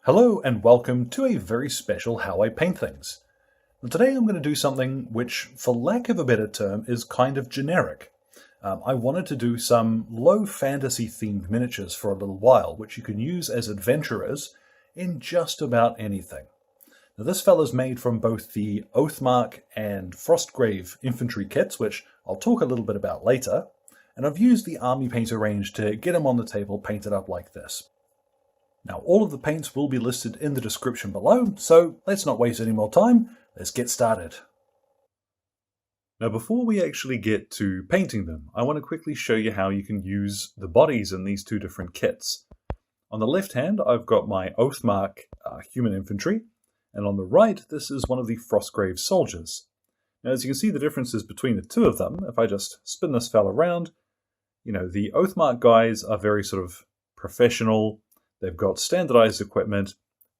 Hello and welcome to a very special How I Paint Things. And today I'm going to do something which, for lack of a better term, is kind of generic. I wanted to do some low fantasy themed miniatures for a little while, which you can use as adventurers in just about anything. Now this fella's made from both the Oathmark and Frostgrave infantry kits, which I'll talk a little bit about later, and I've used the army painter range to get him on the table painted up like this. Now, all of the paints will be listed in the description below, so let's not waste any more time. Let's get started. Now, before we actually get to painting them, I want to quickly show you how you can use the bodies in these two different kits. On the left hand, I've got my Oathmark Human Infantry, and on the right, this is one of the Frostgrave soldiers. Now, as you can see the differences between the two of them, if I just spin this fella around, the Oathmark guys are very sort of professional. They've got standardized equipment,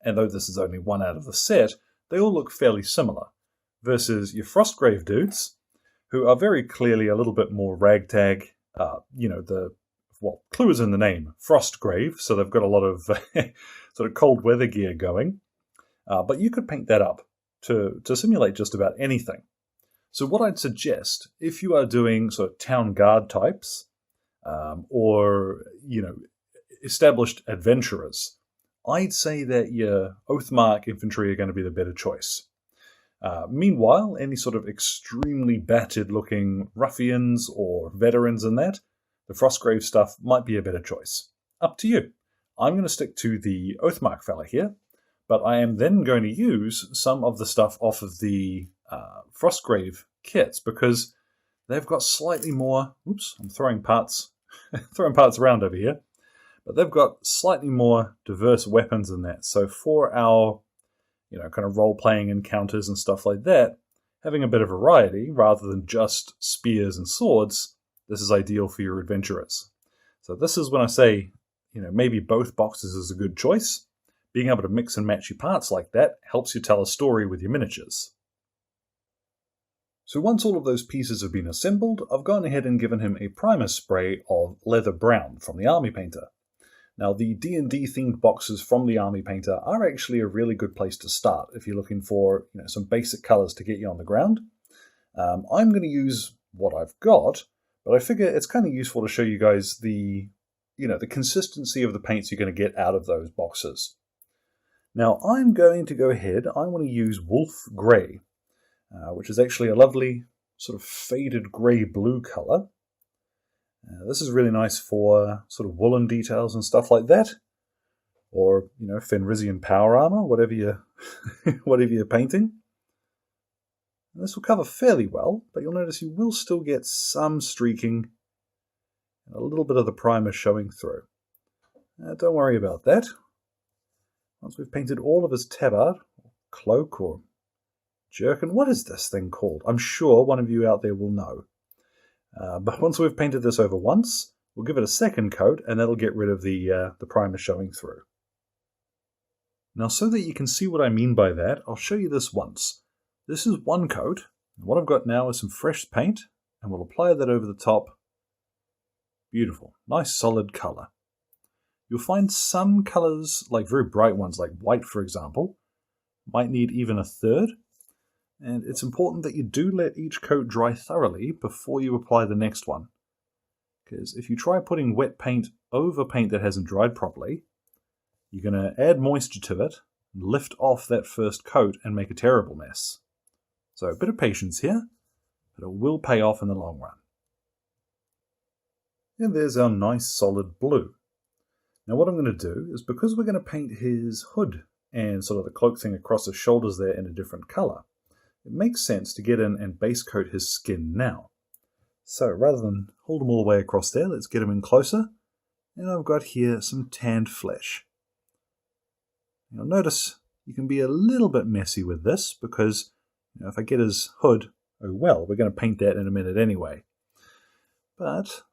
and though this is only one out of the set, they all look fairly similar. Versus your Frostgrave dudes, who are very clearly a little bit more ragtag. Clue is in the name, Frostgrave, so they've got a lot of sort of cold weather gear going. But you could paint that up to simulate just about anything. So what I'd suggest, if you are doing sort of town guard types, or established adventurers, I'd say that your Oathmark infantry are going to be the better choice. Meanwhile, any sort of extremely battered looking ruffians or veterans in that, the Frostgrave stuff might be a better choice. Up to you. I'm going to stick to the Oathmark fella here, but I am then going to use some of the stuff off of the Frostgrave kits because they've got slightly more, I'm throwing parts around over here. But they've got slightly more diverse weapons in that. So for our, kind of role-playing encounters and stuff like that, having a bit of variety rather than just spears and swords, this is ideal for your adventurers. So this is when I say, maybe both boxes is a good choice. Being able to mix and match your parts like that helps you tell a story with your miniatures. So once all of those pieces have been assembled, I've gone ahead and given him a primer spray of leather brown from the army painter. Now, the D&D themed boxes from the Army Painter are actually a really good place to start if you're looking for some basic colors to get you on the ground. I'm going to use what I've got, but I figure it's kind of useful to show you guys the consistency of the paints you're going to get out of those boxes. Now, I'm going to go ahead, I want to use Wolf Grey, which is actually a lovely sort of faded grey-blue color. This is really nice for sort of woolen details and stuff like that, or Fenrisian power armor, whatever you're painting. And this will cover fairly well, but you'll notice you will still get some streaking and a little bit of the primer showing through. Don't worry about that. Once we've painted all of his tabard, or cloak, or jerkin, what is this thing called? I'm sure one of you out there will know. But once we've painted this over once, we'll give it a second coat, and that'll get rid of the primer showing through. Now, so that you can see what I mean by that, I'll show you this once. This is one coat, and what I've got now is some fresh paint, and we'll apply that over the top. Beautiful, nice solid color. You'll find some colors, like very bright ones, like white for example, might need even a third. And it's important that you do let each coat dry thoroughly before you apply the next one. Because if you try putting wet paint over paint that hasn't dried properly, you're going to add moisture to it, lift off that first coat, and make a terrible mess. So a bit of patience here, but it will pay off in the long run. And there's our nice solid blue. Now what I'm going to do is, because we're going to paint his hood and sort of the cloak thing across his shoulders there in a different color, it makes sense to get in and base coat his skin now. So rather than hold him all the way across there, let's get him in closer. And I've got here some tanned flesh. You'll notice you can be a little bit messy with this because if I get his hood, oh well, we're going to paint that in a minute anyway. But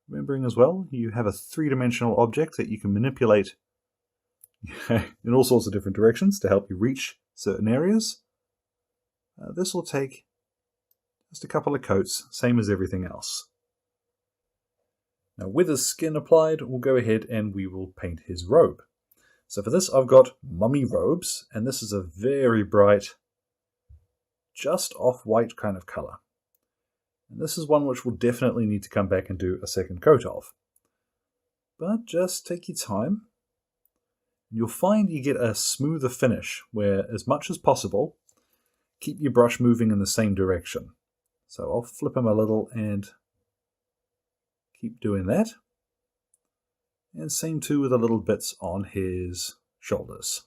remembering as well, you have a three-dimensional object that you can manipulate in all sorts of different directions to help you reach certain areas. This will take just a couple of coats, same as everything else. Now with his skin applied, we'll go ahead and we will paint his robe. So for this I've got mummy robes, and this is a very bright, just off-white kind of colour. And this is one which we'll definitely need to come back and do a second coat of. But just take your time. You'll find you get a smoother finish where, as much as possible, keep your brush moving in the same direction. So I'll flip him a little and keep doing that. And same too with the little bits on his shoulders.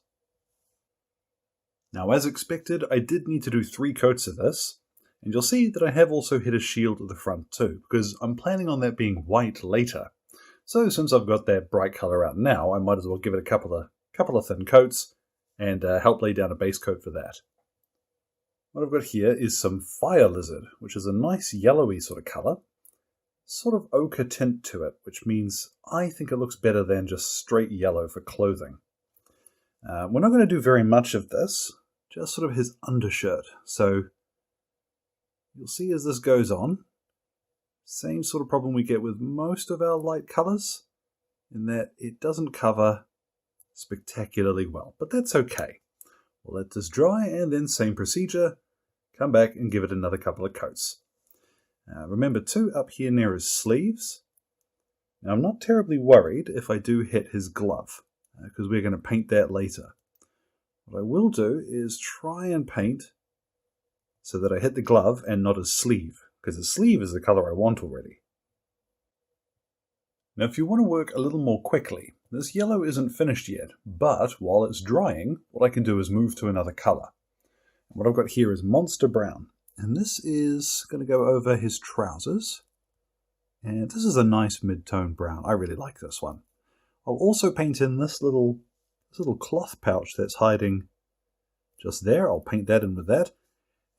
Now, as expected, I did need to do 3 coats of this, and you'll see that I have also hit a shield at the front too, because I'm planning on that being white later. So since I've got that bright colour out now, I might as well give it a couple of thin coats and help lay down a base coat for that. What I've got here is some fire lizard, which is a nice yellowy sort of colour, sort of ochre tint to it, which means I think it looks better than just straight yellow for clothing. We're not going to do very much of this, just sort of his undershirt. So you'll see as this goes on, same sort of problem we get with most of our light colours, in that it doesn't cover spectacularly well, but that's okay. We'll let this dry and then same procedure, come back and give it another couple of coats. Remember too, up here near his sleeves, now I'm not terribly worried if I do hit his glove, because we're going to paint that later. What I will do is try and paint so that I hit the glove and not his sleeve, because his sleeve is the colour I want already. Now if you want to work a little more quickly, this yellow isn't finished yet, but while it's drying, what I can do is move to another colour. What I've got here is monster brown, and this is going to go over his trousers. And this is a nice mid-tone brown. I really like this one. I'll also paint in this little cloth pouch that's hiding just there. I'll paint that in with that.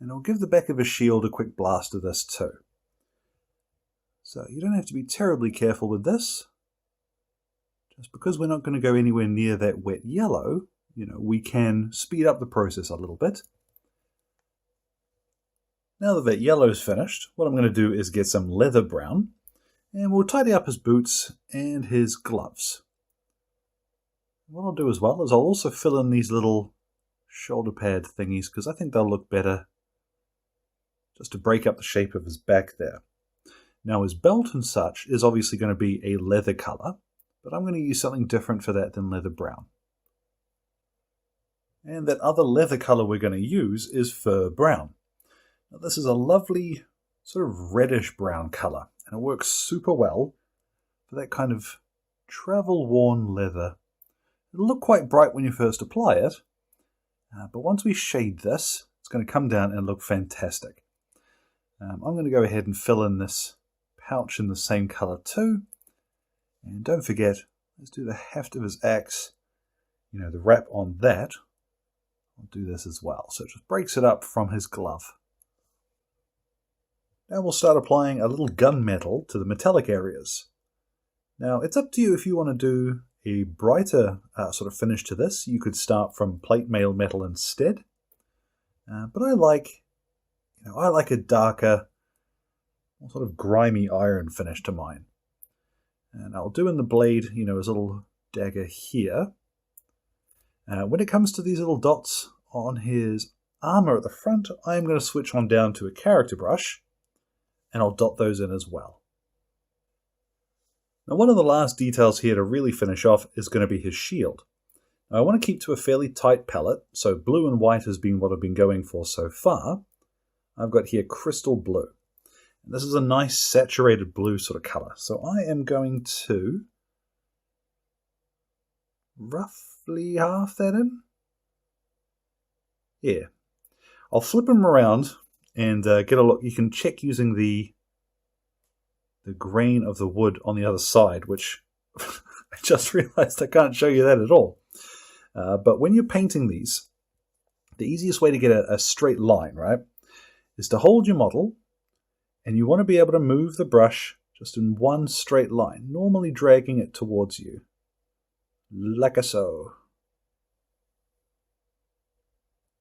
And I'll give the back of his shield a quick blast of this too. So you don't have to be terribly careful with this. Just because we're not going to go anywhere near that wet yellow, we can speed up the process a little bit. Now that that yellow's finished, what I'm going to do is get some leather brown, and we'll tidy up his boots and his gloves. What I'll do as well is I'll also fill in these little shoulder pad thingies, because I think they'll look better just to break up the shape of his back there. Now his belt and such is obviously going to be a leather colour, but I'm going to use something different for that than leather brown. And that other leather colour we're going to use is fur brown. Now this is a lovely sort of reddish brown colour, and it works super well for that kind of travel-worn leather. It'll look quite bright when you first apply it, but once we shade this, it's going to come down and look fantastic. I'm going to go ahead and fill in this pouch in the same colour too. And don't forget, let's do the heft of his axe, the wrap on that. I'll do this as well. So it just breaks it up from his glove. Now we'll start applying a little gunmetal to the metallic areas. Now it's up to you if you want to do a brighter sort of finish to this. You could start from plate mail metal instead. But I like a darker, sort of grimy iron finish to mine. And I'll do in the blade, his little dagger here. When it comes to these little dots on his armour at the front, I'm going to switch on down to a character brush, and I'll dot those in as well. Now one of the last details here to really finish off is going to be his shield. Now I want to keep to a fairly tight palette, so blue and white has been what I've been going for so far. I've got here crystal blue. And this is a nice saturated blue sort of colour, so I am going to roughly half that in. Yeah. I'll flip him around and get a look. You can check using the grain of the wood on the other side, which I just realized I can't show you that at all. But when you're painting these, the easiest way to get a straight line, right, is to hold your model, and you want to be able to move the brush just in one straight line, normally dragging it towards you, like so.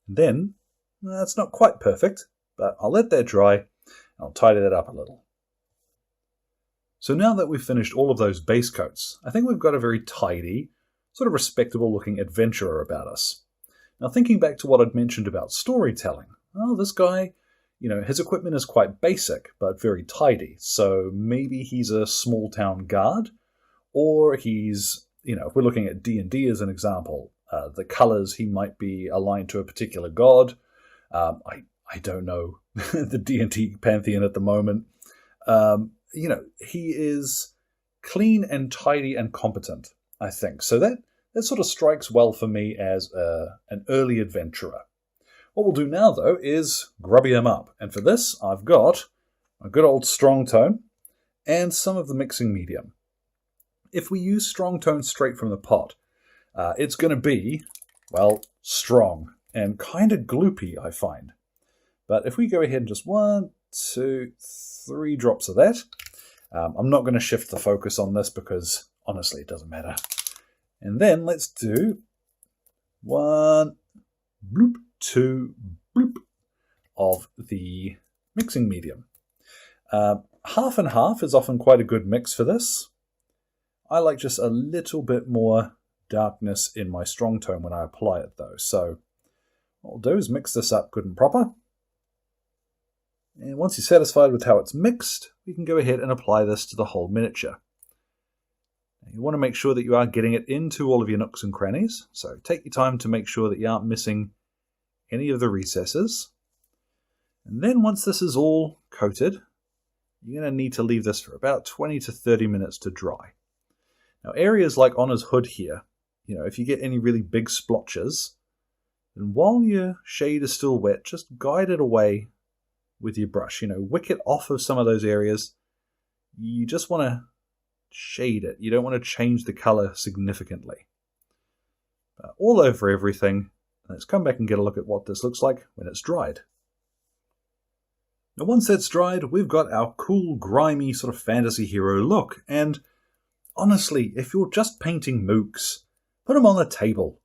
Then, that's not quite perfect, but I'll let that dry, and I'll tidy that up a little. So now that we've finished all of those base coats, I think we've got a very tidy, sort of respectable looking adventurer about us. Now, thinking back to what I'd mentioned about storytelling, well, this guy, his equipment is quite basic, but very tidy. So maybe he's a small town guard, or he's, if we're looking at D&D as an example, the colors, he might be aligned to a particular god. I don't know the D&D pantheon at the moment. He is clean and tidy and competent, I think. So that sort of strikes well for me as an early adventurer. What we'll do now, though, is grubby him up. And for this, I've got a good old strong tone and some of the mixing medium. If we use strong tone straight from the pot, it's going to be, well, strong and kind of gloopy, I find. But if we go ahead and just 1, 2, 3 drops of that, I'm not going to shift the focus on this because, honestly, it doesn't matter. And then let's do 1, bloop, 2, bloop of the mixing medium. Half and half is often quite a good mix for this. I like just a little bit more darkness in my strong tone when I apply it, though. So what we'll do is mix this up good and proper. And once you're satisfied with how it's mixed, we can go ahead and apply this to the whole miniature. Now, you want to make sure that you are getting it into all of your nooks and crannies. So take your time to make sure that you aren't missing any of the recesses. And then once this is all coated, you're going to need to leave this for about 20 to 30 minutes to dry. Now, areas like on his hood here, if you get any really big splotches, then while your shade is still wet, just guide it away with your brush. Wick it off of some of those areas. You just want to shade it. You don't want to change the color significantly. All over everything. Let's come back and get a look at what this looks like when it's dried. Now, once that's dried, we've got our cool, grimy sort of fantasy hero look. And honestly, if you're just painting mooks, put them on the table.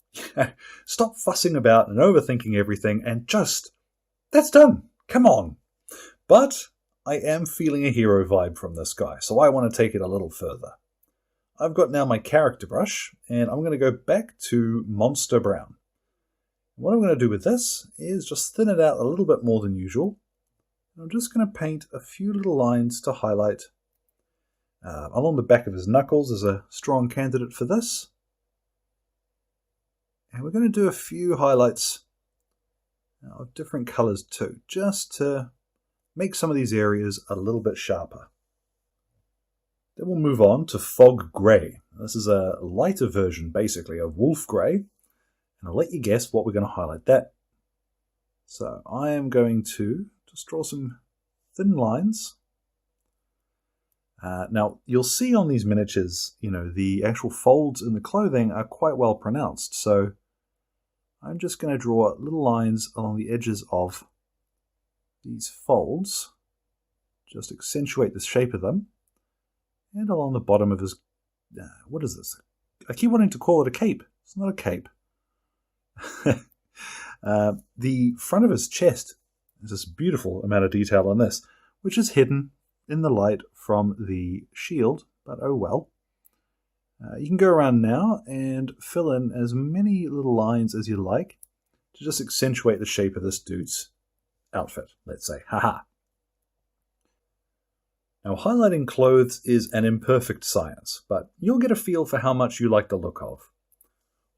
Stop fussing about and overthinking everything and that's done. Come on. But I am feeling a hero vibe from this guy, so I want to take it a little further. I've got now my character brush, and I'm going to go back to Monster Brown. What I'm going to do with this is just thin it out a little bit more than usual. I'm just going to paint a few little lines to highlight along the back of his knuckles is a strong candidate for this. And we're going to do a few highlights of different colors too, just to make some of these areas a little bit sharper. Then we'll move on to Fog Grey. This is a lighter version, basically, of Wolf Grey. And I'll let you guess what we're going to highlight that. So I am going to just draw some thin lines. Now, you'll see on these miniatures, the actual folds in the clothing are quite well pronounced. So I'm just going to draw little lines along the edges of these folds. Just accentuate the shape of them. And along the bottom of his... what is this? I keep wanting to call it a cape. It's not a cape. The front of his chest, there's this beautiful amount of detail on this, which is hidden in the light from the shield, but oh well. You can go around now and fill in as many little lines as you like to just accentuate the shape of this dude's outfit, let's say. Haha. Now, highlighting clothes is an imperfect science, but you'll get a feel for how much you like the look of.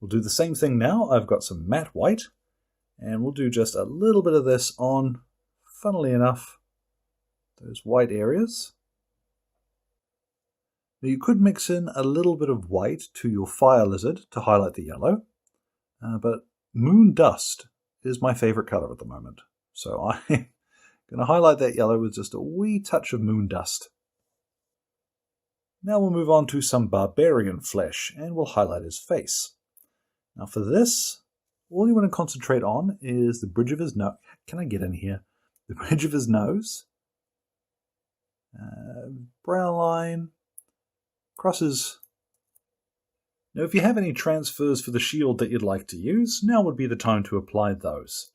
We'll do the same thing now. I've got some matte white, and we'll do just a little bit of this on, funnily enough, those white areas. Now, you could mix in a little bit of white to your fire lizard to highlight the yellow, but moon dust is my favorite color at the moment. So I'm going to highlight that yellow with just a wee touch of moon dust. Now we'll move on to some barbarian flesh, and we'll highlight his face. Now for this, all you want to concentrate on is the bridge of his nose. Can I get in here? The bridge of his nose. Brow line. Crosses. Now if you have any transfers for the shield that you'd like to use, now would be the time to apply those.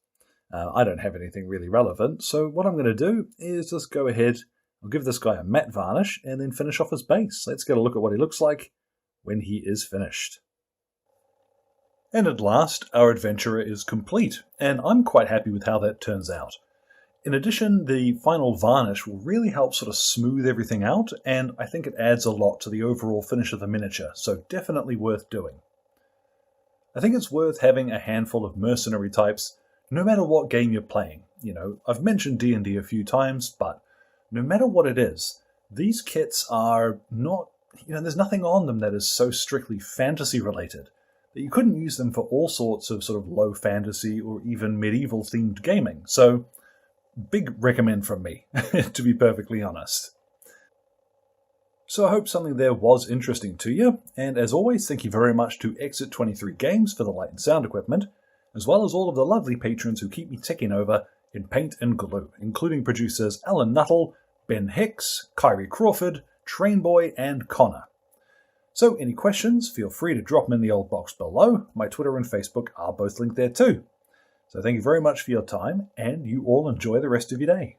I don't have anything really relevant, so what I'm going to do is just go ahead, I'll give this guy a matte varnish, and then finish off his base. Let's get a look at what he looks like when he is finished. And at last, our adventurer is complete, and I'm quite happy with how that turns out. In addition, the final varnish will really help sort of smooth everything out, and I think it adds a lot to the overall finish of the miniature, so definitely worth doing. I think it's worth having a handful of mercenary types, no matter what game you're playing. I've mentioned D&D a few times, but no matter what it is, these kits are not, there's nothing on them that is so strictly fantasy related that you couldn't use them for all sorts of sort of low fantasy or even medieval themed gaming. So, big recommend from me, to be perfectly honest. So I hope something there was interesting to you, and as always, thank you very much to Exit 23 Games for the light and sound equipment, as well as all of the lovely patrons who keep me ticking over in paint and glue, including producers Alan Nuttall, Ben Hicks, Kyrie Crawford, Trainboy, and Connor. So any questions, feel free to drop them in the old box below. My Twitter and Facebook are both linked there too. So thank you very much for your time, and you all enjoy the rest of your day.